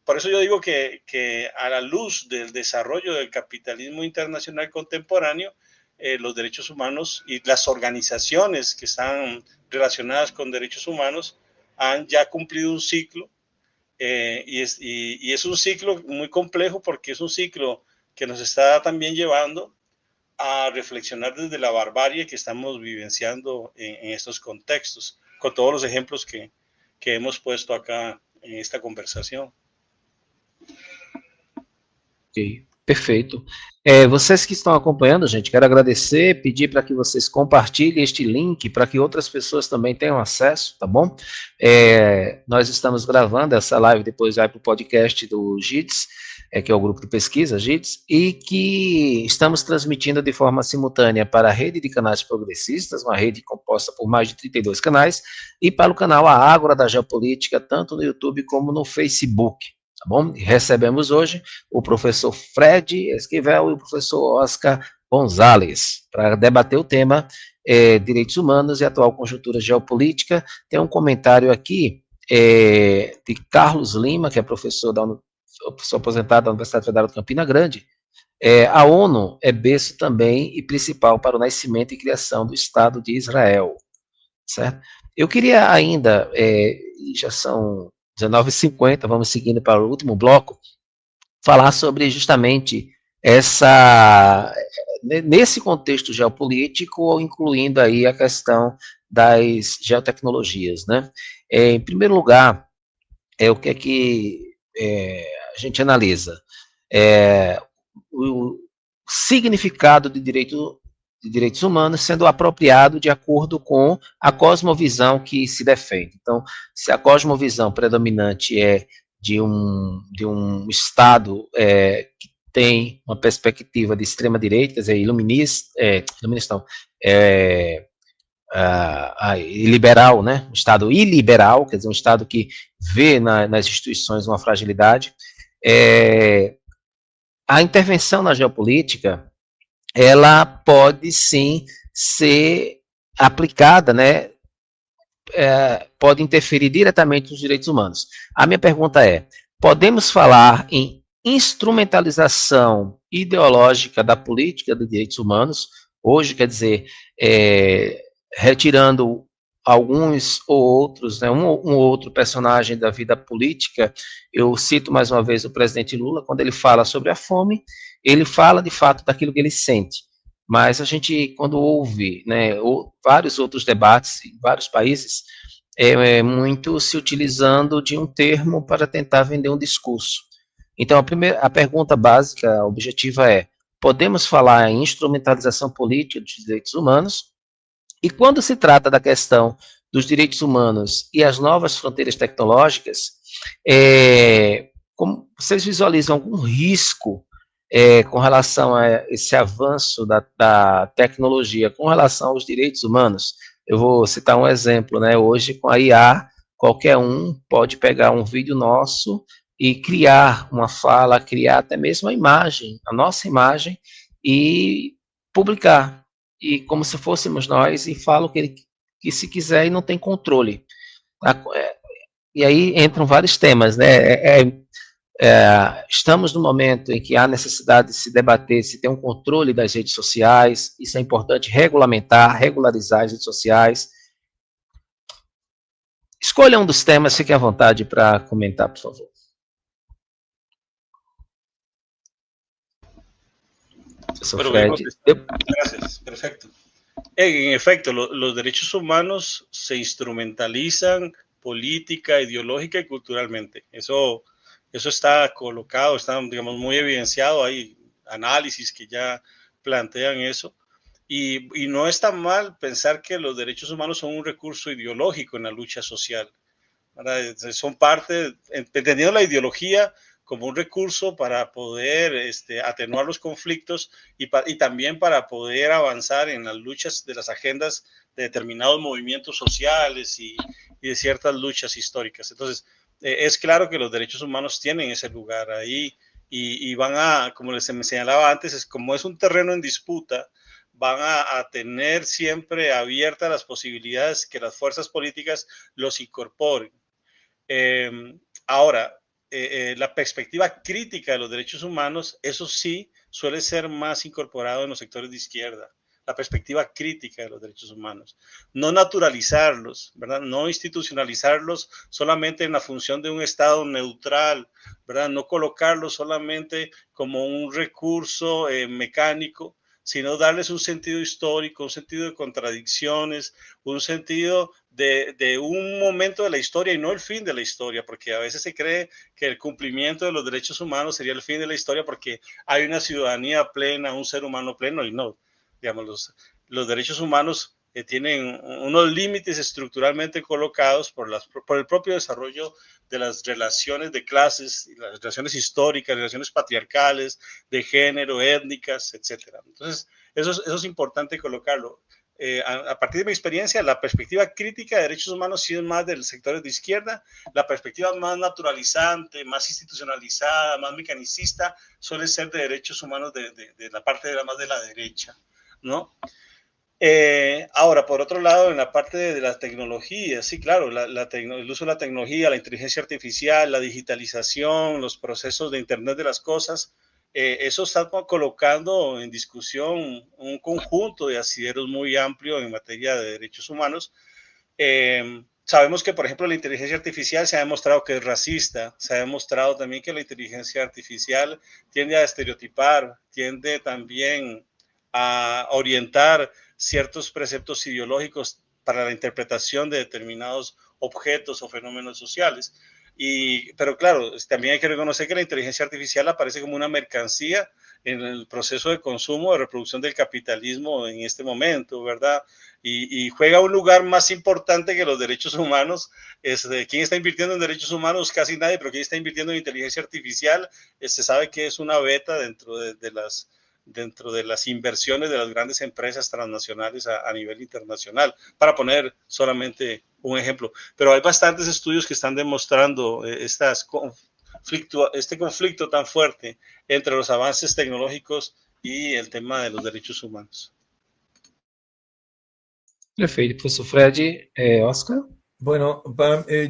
S3: por eso yo digo que a la luz del desarrollo del capitalismo internacional contemporáneo, los derechos humanos y las organizaciones que están relacionadas con derechos humanos han ya cumplido un ciclo, y es un ciclo muy complejo, porque es un ciclo que nos está también llevando a reflexionar desde la barbarie que estamos vivenciando en estos contextos, con todos los ejemplos que hemos puesto acá em esta conversação.
S2: Ok, perfeito. Vocês que estão acompanhando, gente, quero agradecer, pedir para que vocês compartilhem este link para que outras pessoas também tenham acesso, tá bom? Nós estamos gravando essa live, depois vai para o podcast do GIDS, que é o grupo de pesquisa GIDS, e que estamos transmitindo de forma simultânea para a rede de canais progressistas, uma rede composta por mais de 32 canais, e para o canal A Ágora da Geopolítica, tanto no YouTube como no Facebook. Tá bom? Recebemos hoje o professor Fred Esquivel e o professor Oscar Gonzalez para debater o tema direitos humanos e atual conjuntura geopolítica. Tem um comentário aqui de Carlos Lima, que é professor aposentado da Universidade Federal de Campina Grande. A ONU é berço também e principal para o nascimento e criação do Estado de Israel. Certo? Eu queria ainda, já são 19h50, vamos seguindo para o último bloco, falar sobre justamente nesse contexto geopolítico, incluindo aí a questão das geotecnologias, né? Em primeiro lugar, o que é que a gente analisa? O significado de direitos humanos sendo apropriado de acordo com a cosmovisão que se defende. Então, se a cosmovisão predominante é de um Estado que tem uma perspectiva de extrema-direita, quer dizer, liberal, né? Um Estado iliberal, quer dizer, um Estado que vê nas instituições uma fragilidade. A intervenção na geopolítica, ela pode sim ser aplicada, né? Pode interferir diretamente nos direitos humanos. A minha pergunta é: podemos falar em instrumentalização ideológica da política de direitos humanos hoje, quer dizer, retirando alguns ou outros, né, um ou outro personagem da vida política? Eu cito mais uma vez o presidente Lula, quando ele fala sobre a fome, ele fala de fato daquilo que ele sente, mas a gente, quando ouve, né, vários outros debates em vários países, muito se utilizando de um termo para tentar vender um discurso. Então, a pergunta básica, objetiva é: podemos falar em instrumentalização política dos direitos humanos? E quando se trata da questão dos direitos humanos e as novas fronteiras tecnológicas, como vocês visualizam algum risco com relação a esse avanço da tecnologia com relação aos direitos humanos? Eu vou citar um exemplo, né? Hoje, com a IA, qualquer um pode pegar um vídeo nosso e criar uma fala, criar até mesmo a imagem, a nossa imagem, e publicar, e como se fôssemos nós, e fala o que se quiser e não tem controle. E aí entram vários temas, né? Estamos no momento em que há necessidade de se debater se tem um controle das redes sociais. Isso é importante regularizar as redes sociais. Escolha um dos temas, fique à vontade para comentar, por favor.
S3: Gracias, perfecto. En efecto, los derechos humanos se instrumentalizan política, ideológica y culturalmente. Eso está colocado, está, digamos, muy evidenciado. Hay análisis que ya plantean eso. Y no está mal pensar que los derechos humanos son un recurso ideológico en la lucha social, ¿verdad? Son parte, entendiendo la ideología como un recurso para poder atenuar los conflictos y también para poder avanzar en las luchas de las agendas de determinados movimientos sociales y de ciertas luchas históricas. Entonces, es claro que los derechos humanos tienen ese lugar ahí y van a, como les señalaba antes, como es un terreno en disputa, van a tener siempre abiertas las posibilidades que las fuerzas políticas los incorporen. Ahora, la perspectiva crítica de los derechos humanos, eso sí, suele ser más incorporado en los sectores de izquierda. La perspectiva crítica de los derechos humanos. No naturalizarlos, ¿verdad? No institucionalizarlos solamente en la función de un Estado neutral, ¿verdad? No colocarlos solamente como un recurso mecánico, sino darles un sentido histórico, un sentido de contradicciones, un sentido de un momento de la historia y no el fin de la historia, porque a veces se cree que el cumplimiento de los derechos humanos sería el fin de la historia porque hay una ciudadanía plena, un ser humano pleno, y no, digamos, los derechos humanos tienen unos límites estructuralmente colocados por el propio desarrollo de las relaciones de clases, las relaciones históricas, relaciones patriarcales, de género, étnicas, etcétera. Entonces, eso es importante colocarlo. A partir de mi experiencia, la perspectiva crítica de derechos humanos sí es más del sector de izquierda, la perspectiva más naturalizante, más institucionalizada, más mecanicista, suele ser de derechos humanos de la parte más de la derecha, ¿no? Ahora, por otro lado, en la parte de la tecnología, sí, claro, el uso de la tecnología, la inteligencia artificial, la digitalización, los procesos de Internet de las cosas, eso está colocando en discusión un conjunto de asideros muy amplio en materia de derechos humanos. Sabemos que, por ejemplo, la inteligencia artificial se ha demostrado que es racista, se ha demostrado también que la inteligencia artificial tiende a estereotipar, tiende también a orientar ciertos preceptos ideológicos para la interpretación de determinados objetos o fenómenos sociales. Pero claro, también hay que reconocer que la inteligencia artificial aparece como una mercancía en el proceso de consumo, de reproducción del capitalismo en este momento, ¿verdad? Y juega un lugar más importante que los derechos humanos. ¿Quién está invirtiendo en derechos humanos? Casi nadie, pero ¿quién está invirtiendo en inteligencia artificial? Se sabe que es una beta dentro de las inversiones de las grandes empresas transnacionales a nivel internacional, para poner solamente un ejemplo. Pero hay bastantes estudios que están demostrando este conflicto tan fuerte entre los avances tecnológicos y el tema de los derechos humanos.
S2: Perfeito, professor Fred. Oscar?
S4: Bueno,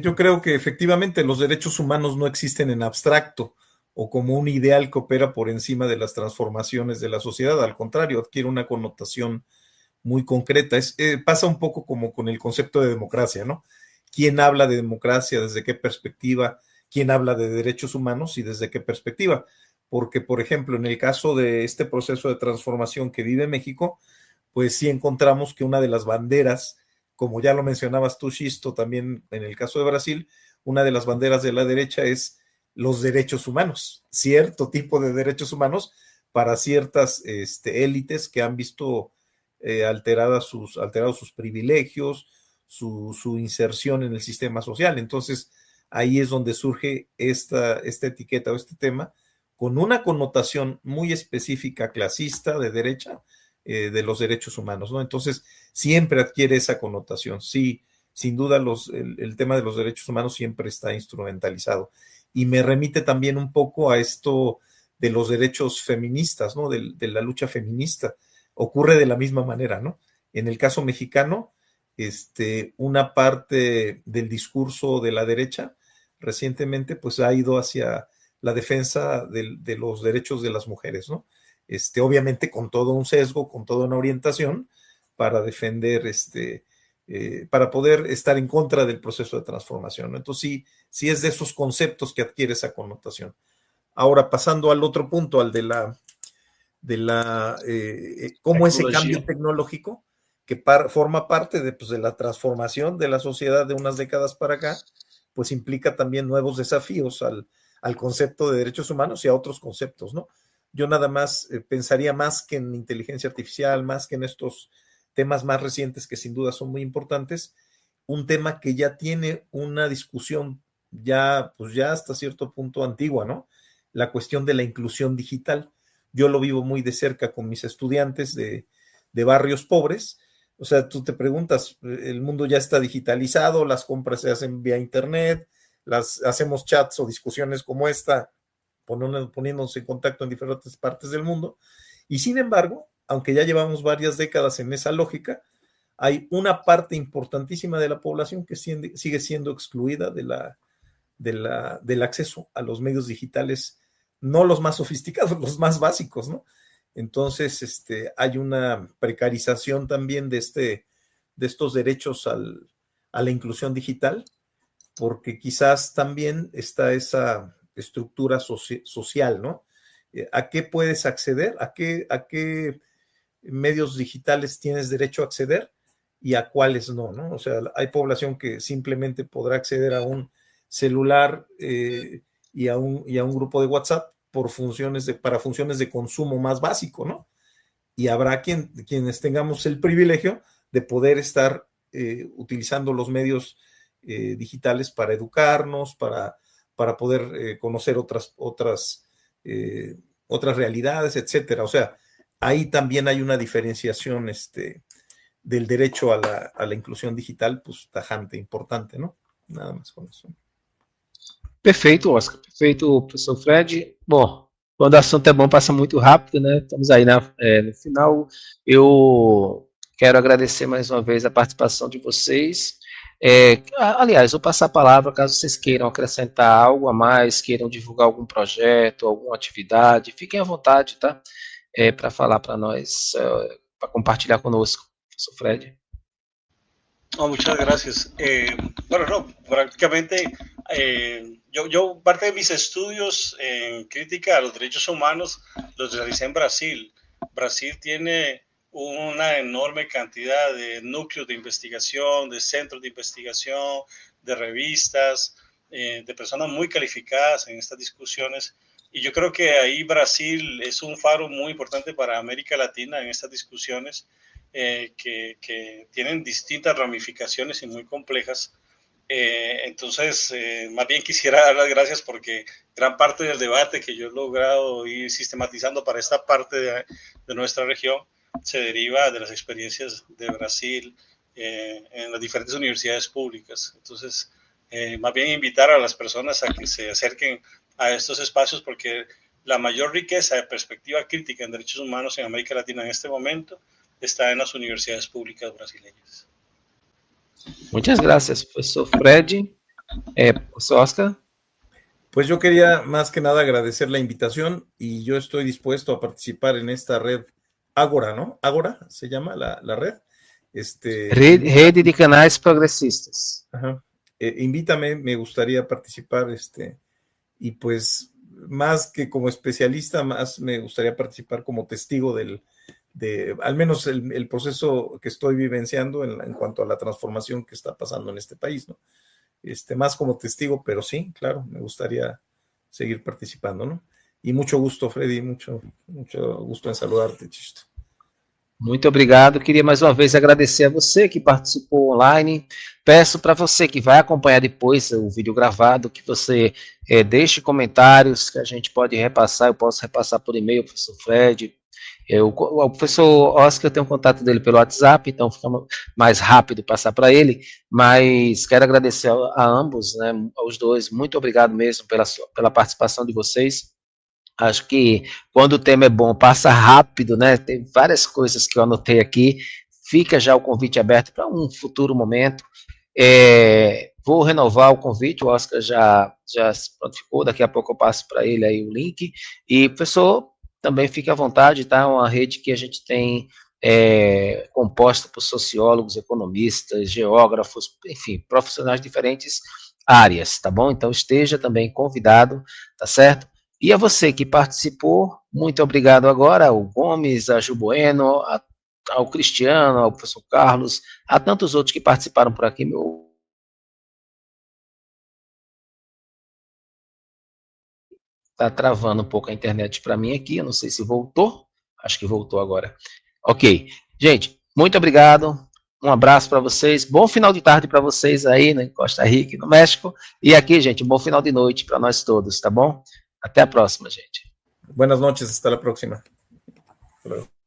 S4: yo creo que efectivamente los derechos humanos no existen en abstracto o como un ideal que opera por encima de las transformaciones de la sociedad. Al contrario, adquiere una connotación muy concreta. Pasa un poco como con el concepto de democracia, ¿no? ¿Quién habla de democracia? ¿Desde qué perspectiva? ¿Quién habla de derechos humanos y desde qué perspectiva? Porque, por ejemplo, en el caso de este proceso de transformación que vive México, pues sí encontramos que una de las banderas, como ya lo mencionabas tú, Xisto, también en el caso de Brasil, una de las banderas de la derecha es los derechos humanos, cierto tipo de derechos humanos para ciertas élites que han visto alterados sus privilegios, su inserción en el sistema social. Entonces, ahí es donde surge esta etiqueta o este tema con una connotación muy específica clasista de derecha de los derechos humanos, ¿no? Entonces, siempre adquiere esa connotación. Sí, sin duda el tema de los derechos humanos siempre está instrumentalizado. Y me remite también un poco a esto de los derechos feministas, ¿no? De la lucha feminista. Ocurre de la misma manera, ¿no? En el caso mexicano, una parte del discurso de la derecha recientemente pues ha ido hacia la defensa de los derechos de las mujeres, ¿no? Obviamente con todo un sesgo, con toda una orientación para defender, para poder estar en contra del proceso de transformación, ¿no? Entonces sí es de esos conceptos que adquiere esa connotación. Ahora, pasando al otro punto, al de cómo ese cambio tecnológico que forma parte de la transformación de la sociedad de unas décadas para acá, pues implica también nuevos desafíos al concepto de derechos humanos y a otros conceptos, ¿no? Yo nada más pensaría más que en inteligencia artificial, más que en estos temas más recientes que sin duda son muy importantes, un tema que ya tiene una discusión pues ya hasta cierto punto antigua, ¿no? La cuestión de la inclusión digital. Yo lo vivo muy de cerca con mis estudiantes de barrios pobres. O sea, tú te preguntas, el mundo ya está digitalizado, las compras se hacen vía internet, hacemos chats o discusiones como esta, poniéndonos en contacto en diferentes partes del mundo, y sin embargo, aunque ya llevamos varias décadas en esa lógica, hay una parte importantísima de la población que sigue siendo excluida del acceso a los medios digitales, no los más sofisticados, los más básicos, ¿no? Entonces, hay una precarización también de estos derechos a la inclusión digital, porque quizás también está esa estructura social, ¿no? ¿A qué puedes acceder? ¿A qué medios digitales tienes derecho a acceder y a cuáles no, ¿no? O sea, hay población que simplemente podrá acceder a un celular y a un grupo de WhatsApp para funciones de consumo más básico, ¿no? Y habrá quienes tengamos el privilegio de poder estar utilizando los medios digitales para educarnos, para poder conocer otras realidades, etcétera. O sea, ahí también hay una diferenciación del derecho a la inclusión digital, pues tajante, importante, ¿no? Nada más con eso.
S2: Perfeito, Oscar. Perfeito, professor Fred. Bom, quando o assunto é bom, passa muito rápido, né? Estamos aí no final. Eu quero agradecer mais uma vez a participação de vocês. Aliás, vou passar a palavra caso vocês queiram acrescentar algo a mais, queiram divulgar algum projeto, alguma atividade, fiquem à vontade, tá? Para falar para nós, para compartilhar conosco, professor Fred.
S3: Oh, muchas gracias. Bueno, no, prácticamente yo parte de mis estudios en crítica a los derechos humanos los realicé en Brasil. Brasil tiene una enorme cantidad de núcleos de investigación, de centros de investigación, de revistas, de personas muy calificadas en estas discusiones. Y yo creo que ahí Brasil es un faro muy importante para América Latina en estas discusiones que tienen distintas ramificaciones y muy complejas. Entonces, más bien quisiera dar las gracias porque gran parte del debate que yo he logrado ir sistematizando para esta parte de nuestra región se deriva de las experiencias de Brasil en las diferentes universidades públicas. Entonces, más bien invitar a las personas a que se acerquen a estos espacios porque la mayor riqueza de perspectiva crítica en derechos humanos en América Latina en este momento está en las universidades públicas brasileñas.
S2: Muchas gracias, professor Fred. Professor Oscar.
S4: Pues yo quería más que nada agradecer la invitación y yo estoy dispuesto a participar en esta red Ágora, ¿no? Ágora se llama la red.
S2: Rede de Canais Progressistas.
S4: Ajá. Invítame, me gustaría participar, y pues más que como especialista, más me gustaría participar como testigo de al menos el proceso que estoy vivenciando en cuanto a la transformación que está pasando en este país, ¿no? Más como testigo, pero sí, claro, me gustaría seguir participando, ¿no? E mucho gusto, Freddy, mucho gusto em saludarte, Tisto.
S2: Muito obrigado. Queria mais uma vez agradecer a você que participou online. Peço para você que vai acompanhar depois o vídeo gravado, que você deixe comentários, que a gente pode repassar, eu posso repassar por e-mail, professor Fred. O professor Oscar tem um contato dele pelo WhatsApp, então fica mais rápido passar para ele, mas quero agradecer a ambos, né, aos dois, muito obrigado mesmo pela participação de vocês. Acho que quando o tema é bom, passa rápido, né? Tem várias coisas que eu anotei aqui. Fica já o convite aberto para um futuro momento. Vou renovar o convite, o Oscar já se prontificou, daqui a pouco eu passo para ele aí o link. E, professor, também fique à vontade, tá? É uma rede que a gente tem composta por sociólogos, economistas, geógrafos, enfim, profissionais de diferentes áreas, tá bom? Então esteja também convidado, tá certo? E a você que participou, muito obrigado agora ao Gomes, a Ju Bueno, ao Cristiano, ao professor Carlos, a tantos outros que participaram por aqui. Está travando um pouco a internet para mim aqui, eu não sei se voltou, acho que voltou agora. Ok, gente, muito obrigado, um abraço para vocês, bom final de tarde para vocês aí em Costa Rica, no México, e aqui, gente, um bom final de noite para nós todos, tá bom? Até a próxima, gente.
S4: Buenas noches, hasta la próxima. Hasta luego.